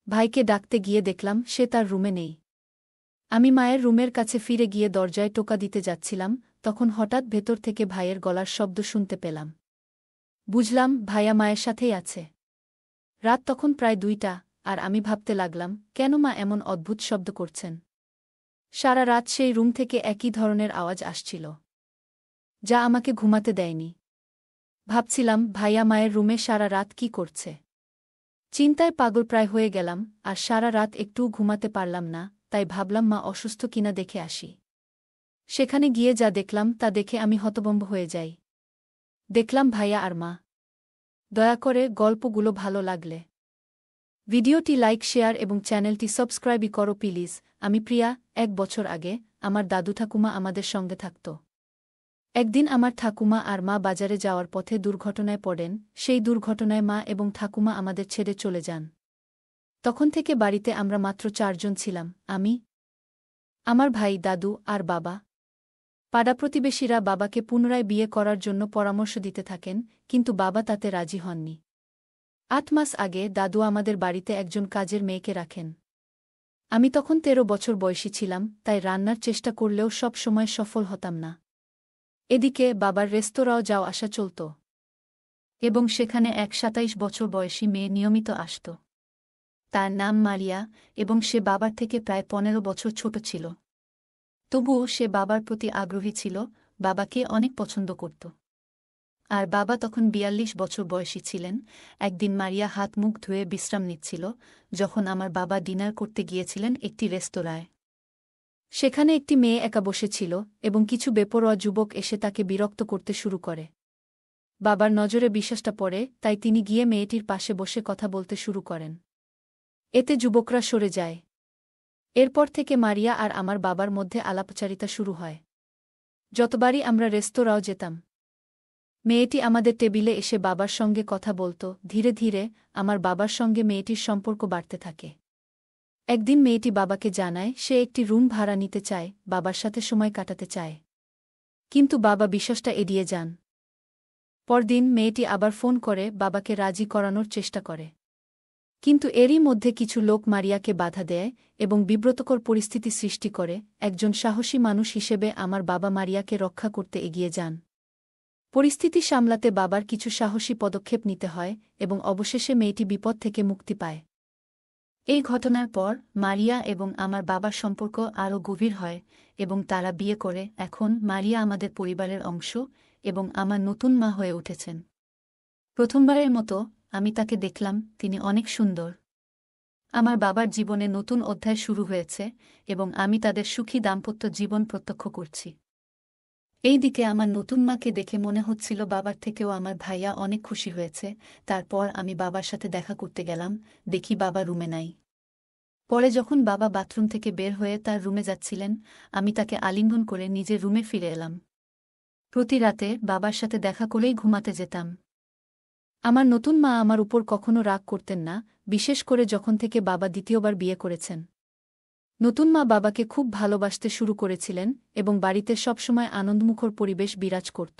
ভাইকে ডাকতে গিয়ে দেখলাম সে তার রুমে নেই। আমি মায়ের রুমের কাছে ফিরে গিয়ে দরজায় টোকা দিতে যাচ্ছিলাম, তখন হঠাৎ ভেতর থেকে ভাইয়ের গলার শব্দ শুনতে পেলাম। বুঝলাম ভাইয়া মায়ের সাথেই আছে। রাত তখন প্রায় 2টা, আর আমি ভাবতে লাগলাম কেন মা এমন অদ্ভুত শব্দ করছেন। সারা রাত সেই রুম থেকে একই ধরনের আওয়াজ আসছিল, যা আমাকে ঘুমাতে দেয়নি। ভাবছিলাম ভাইয়া মায়ের রুমে সারা রাত কি করছে। চিন্তায় পাগল প্রায় হয়ে গেলাম, আর সারা রাত একটুও ঘুমাতে পারলাম না। তাই ভাবলাম মা অসুস্থ কিনা দেখে আসি। সেখানে গিয়ে যা দেখলাম তা দেখে আমি হতভম্ব হয়ে যাই। দেখলাম ভাইয়া আর মা। দয়া করে গল্পগুলো ভালো লাগলে ভিডিওটি লাইক, শেয়ার এবং চ্যানেলটি সাবস্ক্রাইবই করো প্লিজ। আমি প্রিয়া। 1 বছর আগে আমার দাদু ঠাকুমা আমাদের সঙ্গে থাকত। একদিন আমার ঠাকুমা আর মা বাজারে যাওয়ার পথে দুর্ঘটনায় পড়েন। সেই দুর্ঘটনায় মা এবং ঠাকুমা আমাদের ছেড়ে চলে যান। তখন থেকে বাড়িতে আমরা মাত্র 4 জন ছিলাম, আমি, আমার ভাই, দাদু আর বাবা। পাড়া প্রতিবেশীরা বাবাকে পুনরায় বিয়ে করার জন্য পরামর্শ দিতে থাকেন, কিন্তু বাবা তাতে রাজি হননি। 8 মাস আগে দাদু আমাদের বাড়িতে একজন কাজের মেয়েকে রাখেন। আমি তখন 13 বছর বয়সী ছিলাম, তাই রান্নার চেষ্টা করলেও সব সময় সফল হতাম না। এদিকে বাবার রেস্তোরাঁও যাও আসা চলত, এবং সেখানে এক 27 বছর বয়সী মেয়ে নিয়মিত আসত। তার নাম মারিয়া, এবং সে বাবার থেকে প্রায় 15 বছর ছোট ছিল। তবুও সে বাবার প্রতি আগ্রহী ছিল, বাবাকে অনেক পছন্দ করত। আর বাবা তখন 42 বছর বয়সী ছিলেন। একদিন মারিয়া হাত মুখ ধুয়ে বিশ্রাম নিচ্ছিল, যখন আমার বাবা ডিনার করতে গিয়েছিলেন একটি রেস্তোরাঁয়। সেখানে একটি মেয়ে একা বসেছিল, এবং কিছু বেপরোয়া যুবক এসে তাকে বিরক্ত করতে শুরু করে। বাবার নজরে বিশ্বাসটা পড়ে, তাই তিনি গিয়ে মেয়েটির পাশে বসে কথা বলতে শুরু করেন। এতে যুবকরা সরে যায়। এরপর থেকে মারিয়া আর আমার বাবার মধ্যে আলাপচারিতা শুরু হয়। যতবারই আমরা রেস্তোরাঁও যেতাম, মেয়েটি আমাদের টেবিলে এসে বাবার সঙ্গে কথা বলত। ধীরে ধীরে আমার বাবার সঙ্গে মেয়েটির সম্পর্ক বাড়তে থাকে। একদিন মেয়েটি বাবাকে জানায় সে একটি রুম ভাড়া নিতে চায়, বাবার সাথে সময় কাটাতে চায়। কিন্তু বাবা বিশ্বাসটা এড়িয়ে যান। পরদিন মেয়েটি আবার ফোন করে বাবাকে রাজি করানোর চেষ্টা করে। কিন্তু এরই মধ্যে কিছু লোক মারিয়াকে বাধা দেয় এবং বিব্রতকর পরিস্থিতি সৃষ্টি করে। একজন সাহসী মানুষ হিসেবে আমার বাবা মারিয়াকে রক্ষা করতে এগিয়ে যান। পরিস্থিতি সামলাতে বাবার কিছু সাহসী পদক্ষেপ নিতে হয়, এবং অবশেষে মেয়েটি বিপদ থেকে মুক্তি পায়। এই ঘটনার পর মারিয়া এবং আমার বাবার সম্পর্ক আরও গভীর হয়, এবং তারা বিয়ে করে। এখন মারিয়া আমাদের পরিবারের অংশ, এবং আমার নতুন মা হয়ে উঠেছেন। প্রথমবারের মতো আমি তাকে দেখলাম, তিনি অনেক সুন্দর। আমার বাবার জীবনে নতুন অধ্যায় শুরু হয়েছে, এবং আমি তাদের সুখী দাম্পত্য জীবন প্রত্যক্ষ করছি। এই দিকে আমার নতুন মাকে দেখে মনে হচ্ছিল বাবার থেকেও আমার ভাইয়া অনেক খুশি হয়েছে। তারপর আমি বাবার সাথে দেখা করতে গেলাম, দেখি বাবা রুমে নাই। পরে যখন বাবা বাথরুম থেকে বের হয়ে তার রুমে যাচ্ছিলেন, আমি তাকে আলিঙ্গন করে নিজের রুমে ফিরে এলাম। প্রতি রাতে বাবার সাথে দেখা করেই ঘুমাতে যেতাম। আমার নতুন মা আমার উপর কখনো রাগ করতেন না, বিশেষ করে যখন থেকে বাবা দ্বিতীয়বার বিয়ে করেছেন। নতুন মা বাবাকে খুব ভালোবাসতে শুরু করেছিলেন, এবং বাড়িতে সবসময় আনন্দমুখর পরিবেশ বিরাজ করত।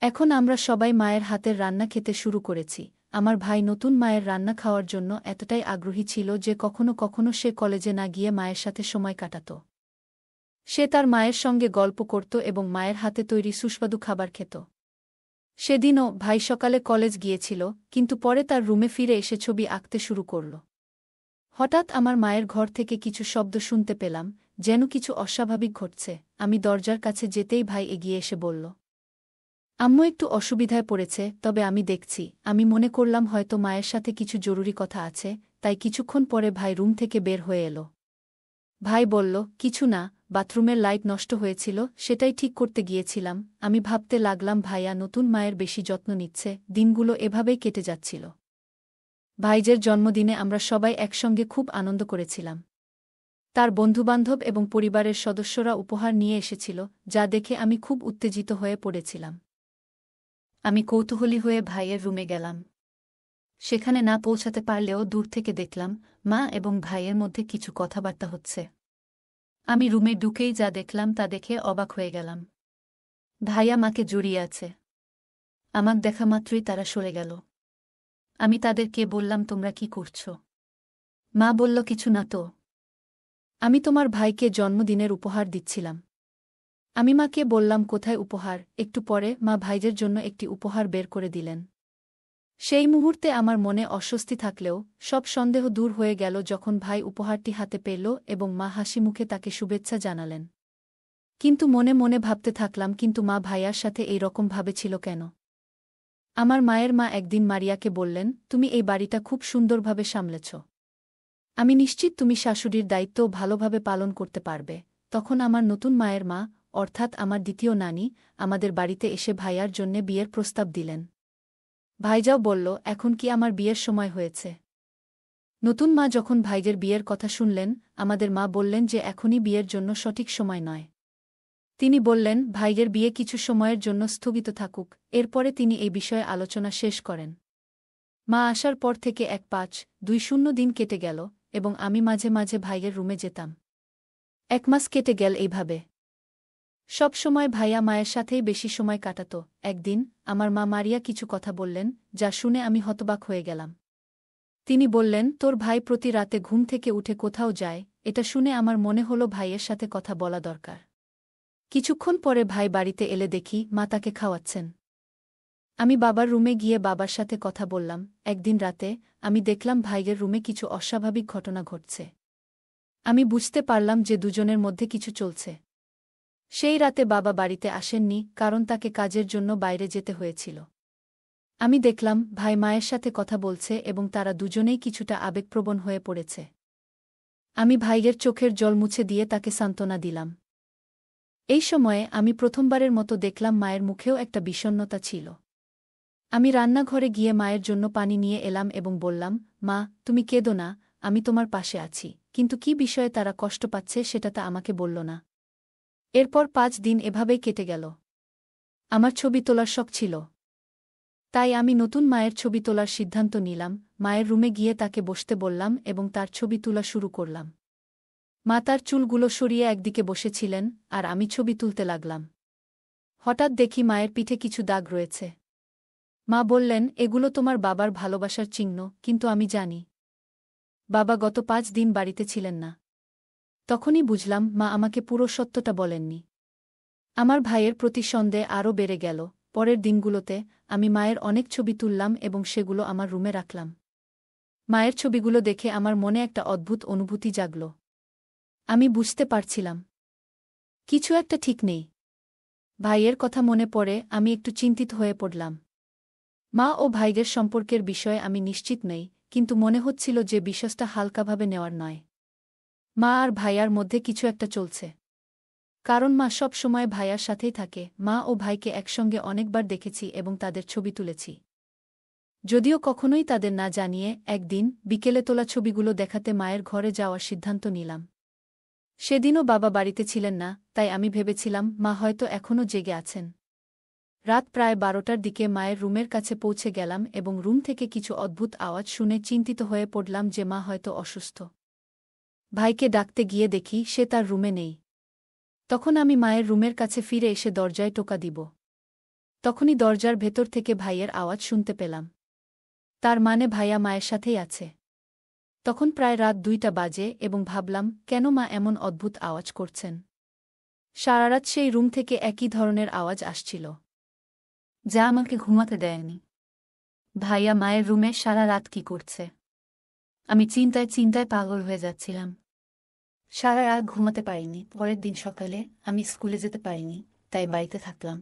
এখন আমরা সবাই মায়ের হাতের রান্না খেতে শুরু করেছি। আমার ভাই নতুন মায়ের রান্না খাওয়ার জন্য এতটাই আগ্রহী ছিল যে কখনো কখনো সে কলেজে না গিয়ে মায়ের সাথে সময় কাটাত। সে তার মায়ের সঙ্গে গল্প করত এবং মায়ের হাতে তৈরি সুস্বাদু খাবার খেত। সেদিনও ভাই সকালে কলেজ গিয়েছিল, কিন্তু পরে তার রুমে ফিরে এসে ছবি আঁকতে শুরু করল। হঠাৎ আমার মায়ের ঘর থেকে কিছু শব্দ শুনতে পেলাম, যেন কিছু অস্বাভাবিক ঘটছে। আমি দরজার কাছে যেতেই ভাই এগিয়ে এসে বলল, আম্মু একটু অসুবিধায় পড়েছে, তবে আমি দেখছি। আমি মনে করলাম হয়তো মায়ের সাথে কিছু জরুরি কথা আছে, তাই কিছুক্ষণ পরে ভাই রুম থেকে বের হয়ে এলো। ভাই বলল, কিছু না, বাথরুমের লাইট নষ্ট হয়েছিল, সেটাই ঠিক করতে গিয়েছিলাম। আমি ভাবতে লাগলাম ভাইয়া নতুন মায়ের বেশি যত্ন নিচ্ছে। দিনগুলো এভাবেই কেটে যাচ্ছিল। ভাইজের জন্মদিনে আমরা সবাই একসঙ্গে খুব আনন্দ করেছিলাম। তার বন্ধুবান্ধব এবং পরিবারের সদস্যরা উপহার নিয়ে এসেছিল, যা দেখে আমি খুব উত্তেজিত হয়ে পড়েছিলাম। আমি কৌতূহলী হয়ে ভাইয়ের রুমে গেলাম। সেখানে না পৌঁছাতে পারলেও দূর থেকে দেখলাম মা এবং ভাইয়ের মধ্যে কিছু কথাবার্তা হচ্ছে। আমি রুমে ঢুকেই যা দেখলাম তা দেখে অবাক হয়ে গেলাম। ভাইয়া মাকে জড়িয়ে আছে। আমাকে দেখা মাত্রই তারা সরে গেল। আমি তাদেরকে বললাম, তোমরা কি করছো? মা বলল, কিছু না তো। আমি তোমার ভাইকে জন্মদিনের উপহার দিচ্ছিলাম। আমি মাকে বললাম, কোথায় উপহার? একটু পরে মা ভাইজের জন্য একটি উপহার বের করে দিলেন। সেই মুহূর্তে আমার মনে অস্বস্তি থাকলেও সব সন্দেহ দূর হয়ে গেল যখন ভাই উপহারটি হাতে পেল এবং মা হাসি মুখে তাকে শুভেচ্ছা জানালেন। কিন্তু মনে মনে ভাবতে থাকলাম, কিন্তু মা ভাইয়ার সাথে এই রকম ভাবেছিল কেন? আমার মায়ের মা একদিন মারিয়াকে বললেন, তুমি এই বাড়িটা খুব সুন্দরভাবে সামলেছ। আমি নিশ্চিত তুমি শাশুড়ির দায়িত্বও ভালোভাবে পালন করতে পারবে। তখন আমার নতুন মায়ের মা, অর্থাৎ আমার দ্বিতীয় নানি, আমাদের বাড়িতে এসে ভাইয়ার জন্যে বিয়ের প্রস্তাব দিলেন। ভাইজাও বলল, এখন কি আমার বিয়ের সময় হয়েছে? নতুন মা যখন ভাইজের বিয়ের কথা শুনলেন, আমাদের মা বললেন যে এখনই বিয়ের জন্য সঠিক সময় নয়। তিনি বললেন, ভাইজের বিয়ে কিছু সময়ের জন্য স্থগিত থাকুক, এরপরে তিনি এই বিষয়ে আলোচনা শেষ করেন। মা আসার পর থেকে 1-5-2-0 দিন কেটে গেল এবং আমি মাঝে মাঝে ভাইয়ের রুমে যেতাম। 1 মাস কেটে গেল এইভাবে। সব সময় ভাইয়া মায়ের সাথেই বেশি সময় কাটাত। একদিন আমার মা মারিয়া কিছু কথা বললেন, যা শুনে আমি হতবাক হয়ে গেলাম। তিনি বললেন, তোর ভাই প্রতি রাতে ঘুম থেকে উঠে কোথাও যায়। এটা শুনে আমার মনে হলো ভাইয়ের সাথে কথা বলা দরকার। কিছুক্ষণ পরে ভাই বাড়িতে এলে দেখি মা তাকে খাওয়াচ্ছেন। আমি বাবার রুমে গিয়ে বাবার সাথে কথা বললাম। একদিন রাতে আমি দেখলাম ভাইয়ের রুমে কিছু অস্বাভাবিক ঘটনা ঘটছে। আমি বুঝতে পারলাম যে দুজনের মধ্যে কিছু চলছে। সেই রাতে বাবা বাড়িতে আসেননি, কারণ তাকে কাজের জন্য বাইরে যেতে হয়েছিল। আমি দেখলাম ভাই মায়ের সাথে কথা বলছে এবং তারা দুজনেই কিছুটা আবেগপ্রবণ হয়ে পড়েছে। আমি ভাইয়ের চোখের জল মুছে দিয়ে তাকে সান্ত্বনা দিলাম। এই সময়ে আমি প্রথমবারের মতো দেখলাম মায়ের মুখেও একটা বিষণ্ণতা ছিল। আমি রান্নাঘরে গিয়ে মায়ের জন্য পানি নিয়ে এলাম এবং বললাম, মা, তুমি কেঁদো না, আমি তোমার পাশে আছি। কিন্তু কী বিষয়ে তারা কষ্ট পাচ্ছে সেটা তা আমাকে বলল না। এরপর 5 দিন এভাবেই কেটে গেল। আমার ছবি তোলার শখ ছিল। তাই আমি নতুন মায়ের ছবি তোলার সিদ্ধান্ত নিলাম। মায়ের রুমে গিয়ে তাকে বসতে বললাম এবং তার ছবি তোলা শুরু করলাম। মা তার চুলগুলো সরিয়ে একদিকে বসেছিলেন আর আমি ছবি তুলতে লাগলাম। হঠাৎ দেখি মায়ের পিঠে কিছু দাগ রয়েছে। মা বললেন, এগুলো তোমার বাবার ভালোবাসার চিহ্ন, কিন্তু আমি জানি বাবা গত 5 দিন বাড়িতে ছিলেন না। তখনই বুঝলাম মা আমাকে পুরো সত্যটা বলেননি। আমার ভাইয়ের প্রতি সন্দেহ আরও বেড়ে গেল। পরের দিনগুলোতে আমি মায়ের অনেক ছবি তুললাম এবং সেগুলো আমার রুমে রাখলাম। মায়ের ছবিগুলো দেখে আমার মনে একটা অদ্ভুত অনুভূতি জাগল। আমি বুঝতে পারছিলাম কিছু একটা ঠিক নেই। ভাইয়ের কথা মনে পড়ে আমি একটু চিন্তিত হয়ে পড়লাম। মা ও ভাইয়ের সম্পর্কের বিষয়ে আমি নিশ্চিত নই, কিন্তু মনে হচ্ছিল যে বিষয়টা হালকাভাবে নেওয়ার নয়। মা আর ভাইয়ার মধ্যে কিছু একটা চলছে। কারণ মা সব সময় ভাইয়ার সাথেই থাকে। মা ও ভাইকে একসঙ্গে অনেকবার দেখেছি এবং তাদের ছবি তুলেছি। যদিও কখনোই তাদের না জানিয়ে একদিন বিকেলে তোলা ছবিগুলো দেখাতে মায়ের ঘরে যাওয়ার সিদ্ধান্ত নিলাম। সেদিনও বাবা বাড়িতে ছিলেন না, তাই আমি ভেবেছিলাম মা হয়তো এখনও জেগে আছেন। রাত প্রায় 12টার দিকে মায়ের রুমের কাছে পৌঁছে গেলাম এবং রুম থেকে কিছু অদ্ভুত আওয়াজ শুনে চিন্তিত হয়ে পড়লাম যে মা হয়তো অসুস্থ। ভাইকে ডাকতে গিয়ে দেখি সে তার রুমে নেই। তখন আমি মায়ের রুমের কাছে ফিরে এসে দরজায় টোকা দিব। তখনই দরজার ভেতর থেকে ভাইয়ের আওয়াজ শুনতে পেলাম। তার মানে ভাইয়া মায়ের সাথেই আছে। তখন প্রায় রাত 2টা বাজে এবং ভাবলাম, কেন মা এমন অদ্ভুত আওয়াজ করছেন? সারারাত সেই রুম থেকে একই ধরনের আওয়াজ আসছিল, যা আমাকে ঘুমাতে দেয়নি। ভাইয়া মায়ের রুমে সারা রাত কি করছে? আমি চিন্তায় চিন্তায় পাগল হয়ে যাচ্ছিলাম। সারা রাত ঘুমাতে পারিনি। পরের দিন সকালে আমি স্কুলে যেতে পারিনি, তাই বাড়িতে থাকলাম।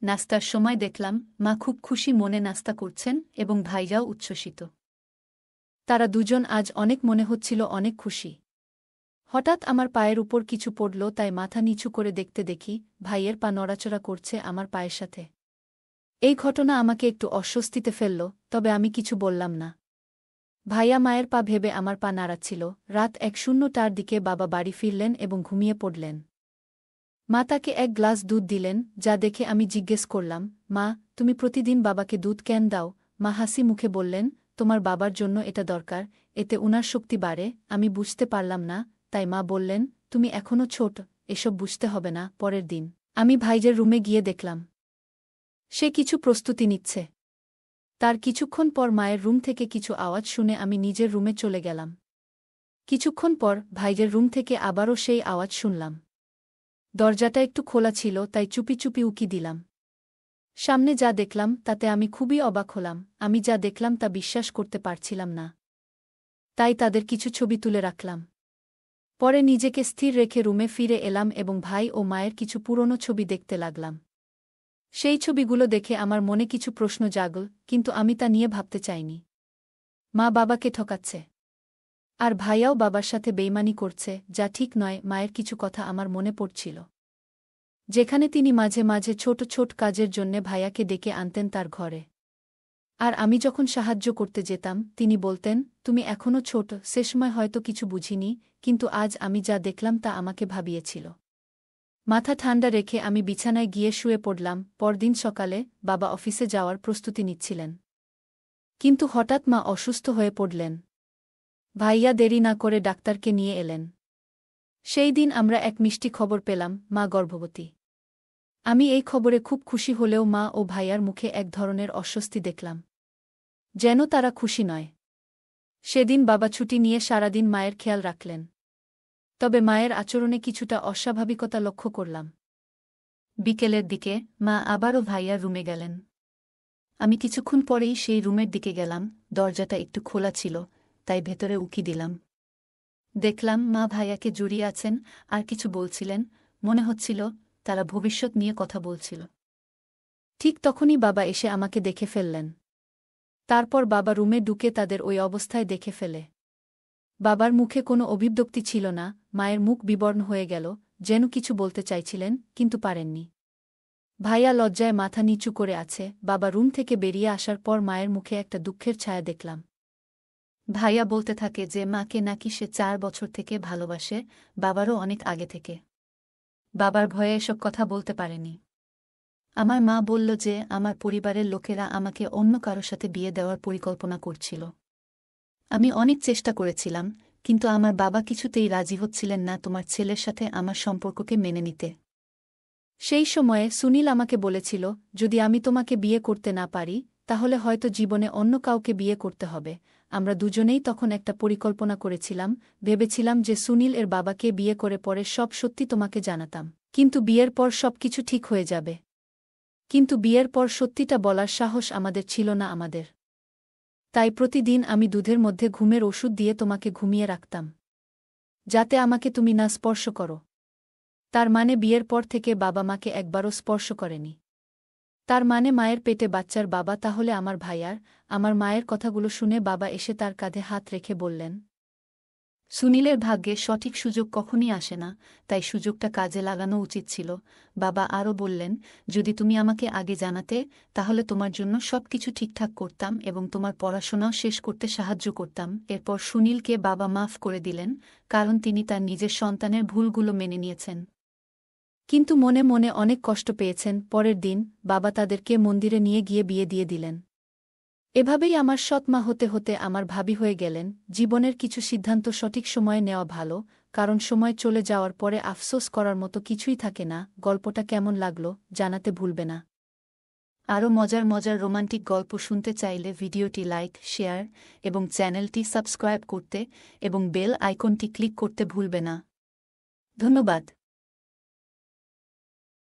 নাস্তার সময় দেখলাম মা খুব খুশি মনে নাস্তা করছেন এবং ভাইয়াও উচ্ছ্বসিত। তারা দুজন আজ অনেক মনে হচ্ছিল অনেক খুশি। হঠাৎ আমার পায়ের উপর কিছু পড়ল, তাই মাথা নিচু করে দেখতে দেখি ভাইয়ের পা নড়াচড়া করছে আমার পায়ের সাথে। এই ঘটনা আমাকে একটু অস্বস্তিতে ফেলল, তবে আমি কিছু বললাম না। ভাইয়া মায়ের পা ভেবে আমার পা নাড়াচ্ছিল। রাত 1:00টার দিকে বাবা বাড়ি ফিরলেন এবং ঘুমিয়ে পড়লেন। মা তাকে 1 গ্লাস দুধ দিলেন, যা দেখে আমি জিজ্ঞেস করলাম, মা, তুমি প্রতিদিন বাবাকে দুধ কেন দাও? মা হাসি মুখে বললেন, তোমার বাবার জন্য এটা দরকার, এতে উনার শক্তি বাড়ে। আমি বুঝতে পারলাম না, তাই মা বললেন, তুমি এখনও ছোট, এসব বুঝতে হবে না। পরের দিন আমি ভাইজের রুমে গিয়ে দেখলাম সে কিছু প্রস্তুতি নিচ্ছে। তার কিছুক্ষণ পর মায়ের রুম থেকে কিছু আওয়াজ শুনে আমি নিজের রুমে চলে গেলাম। কিছুক্ষণ পর ভাইয়ের রুম থেকে আবারও সেই আওয়াজ শুনলাম। দরজাটা একটু খোলা ছিল, তাই চুপি চুপি উকি দিলাম। সামনে যা দেখলাম তাতে আমি খুবই অবাক হলাম। আমি যা দেখলাম তা বিশ্বাস করতে পারছিলাম না। তাই তাদের কিছু ছবি তুলে রাখলাম। পরে নিজেকে স্থির রেখে রুমে ফিরে এলাম এবং ভাই ও মায়ের কিছু পুরনো ছবি দেখতে লাগলাম। সেই ছবিগুলো দেখে আমার মনে কিছু প্রশ্ন জাগল, কিন্তু আমি তা নিয়ে ভাবতে চাইনি। মা বাবাকে ঠকাচ্ছে, আর ভাইয়াও বাবার সাথে বেইমানি করছে, যা ঠিক নয়। মায়ের কিছু কথা আমার মনে পড়ছিল, যেখানে তিনি মাঝে মাঝে ছোট ছোট কাজের জন্যে ভাইয়াকে ডেকে আনতেন তার ঘরে। আর আমি যখন সাহায্য করতে যেতাম তিনি বলতেন, তুমি এখনও ছোট, সে সময় হয়তো কিছু বুঝিনি, কিন্তু আজ আমি যা দেখলাম তা আমাকে ভাবিয়েছিল। মাথা ঠান্ডা রেখে আমি বিছানায় গিয়ে শুয়ে পড়লাম। পরদিন সকালে বাবা অফিসে যাওয়ার প্রস্তুতি নিচ্ছিলেন, কিন্তু হঠাৎ মা অসুস্থ হয়ে পড়লেন। ভাইয়া দেরি না করে ডাক্তারকে নিয়ে এলেন। সেই দিন আমরা এক মিষ্টি খবর পেলাম, মা গর্ভবতী। আমি এই খবরে খুব খুশি হলেও মা ও ভাইয়ার মুখে এক ধরনের অস্বস্তি দেখলাম, যেন তারা খুশি নয়। সেদিন বাবা ছুটি নিয়ে সারাদিন মায়ের খেয়াল রাখলেন, তবে মায়ের আচরণে কিছুটা অস্বাভাবিকতা লক্ষ্য করলাম। বিকেলের দিকে মা আবারও ভাইয়ার রুমে গেলেন। আমি কিছুক্ষণ পরেই সেই রুমের দিকে গেলাম। দরজাটা একটু খোলা ছিল, তাই ভেতরে উকি দিলাম। দেখলাম মা ভাইয়াকে জড়িয়ে আছেন আর কিছু বলছিলেন। মনে হচ্ছিল তারা ভবিষ্যৎ নিয়ে কথা বলছিল। ঠিক তখনই বাবা এসে আমাকে দেখে ফেললেন। তারপর বাবা রুমে ঢুকে তাদের ওই অবস্থায় দেখে ফেলে। বাবার মুখে কোনো অভিব্যক্তি ছিল না, মায়ের মুখ বিবর্ণ হয়ে গেল, যেন কিছু বলতে চাইছিলেন কিন্তু পারেননি। ভাইয়া লজ্জায় মাথা নিচু করে আছে। বাবা রুম থেকে বেরিয়ে আসার পর মায়ের মুখে একটা দুঃখের ছায়া দেখলাম। ভাইয়া বলতে থাকে যে মাকে নাকি সে 4 বছর থেকে ভালোবাসে, বাবারও অনেক আগে থেকে। বাবার ভয়ে এসব কথা বলতে পারেনি। আমার মা বলল যে আমার পরিবারের লোকেরা আমাকে অন্য কারো সাথে বিয়ে দেওয়ার পরিকল্পনা করছিল। আমি অনেক চেষ্টা করেছিলাম, কিন্তু আমার বাবা কিছুতেই রাজি হচ্ছিলেন না তোমার ছেলের সাথে আমার সম্পর্ককে মেনে নিতে। সেই সময়ে সুনীল আমাকে বলেছিল, যদি আমি তোমাকে বিয়ে করতে না পারি, তাহলে হয়তো জীবনে অন্য কাউকে বিয়ে করতে হবে। আমরা দুজনেই তখন একটা পরিকল্পনা করেছিলাম, ভেবেছিলাম যে সুনীল এর বাবাকে বিয়ে করে পরে সব সত্যি তোমাকে জানাতাম, কিন্তু বিয়ের পর সবকিছু ঠিক হয়ে যাবে। কিন্তু বিয়ের পর সত্যিটা বলার সাহস আমাদের ছিল না আমাদের। তাই প্রতিদিন আমি দুধের মধ্যে ঘুমের ওষুধ দিয়ে তোমাকে ঘুমিয়ে রাখতাম, যাতে আমাকে তুমি না স্পর্শ করো। তার মানে বিয়ের পর থেকে বাবা মাকে একবারও স্পর্শ করেনি। তার মানে মায়ের পেটে বাচ্চার বাবা তাহলে আমার ভাইয়ার। আমার মায়ের কথাগুলো শুনে বাবা এসে তার কাঁধে হাত রেখে বললেন, সুনীলের ভাগ্যে সঠিক সুযোগ কখনই আসে না, তাই সুযোগটা কাজে লাগানো উচিত ছিল। বাবা আরও বললেন, যদি তুমি আমাকে আগে জানাতে, তাহলে তোমার জন্য সবকিছু ঠিকঠাক করতাম এবং তোমার পড়াশোনাও শেষ করতে সাহায্য করতাম। এরপর সুনীলকে বাবা মাফ করে দিলেন, কারণ তিনি তার নিজের সন্তানের ভুলগুলো মেনে নিয়েছেন। কিন্তু মনে মনে অনেক কষ্ট পেয়েছেন। পরের দিন বাবা তাদেরকে মন্দিরে নিয়ে গিয়ে বিয়ে দিয়ে দিলেন। এভাবেই আমার সৎ মা হতে হতে আমার ভাবি হয়ে গেলেন। জীবনের কিছু সিদ্ধান্ত সঠিক সময়ে নেওয়া ভালো, কারণ সময় চলে যাওয়ার পরে আফসোস করার মতো কিছুই থাকে না। গল্পটা কেমন লাগলো জানাতে ভুলবে না। আরও মজার মজার রোমান্টিক গল্প শুনতে চাইলে ভিডিওটি লাইক, শেয়ার এবং চ্যানেলটি সাবস্ক্রাইব করতে এবং বেল আইকনটি ক্লিক করতে ভুলবে না। ধন্যবাদ।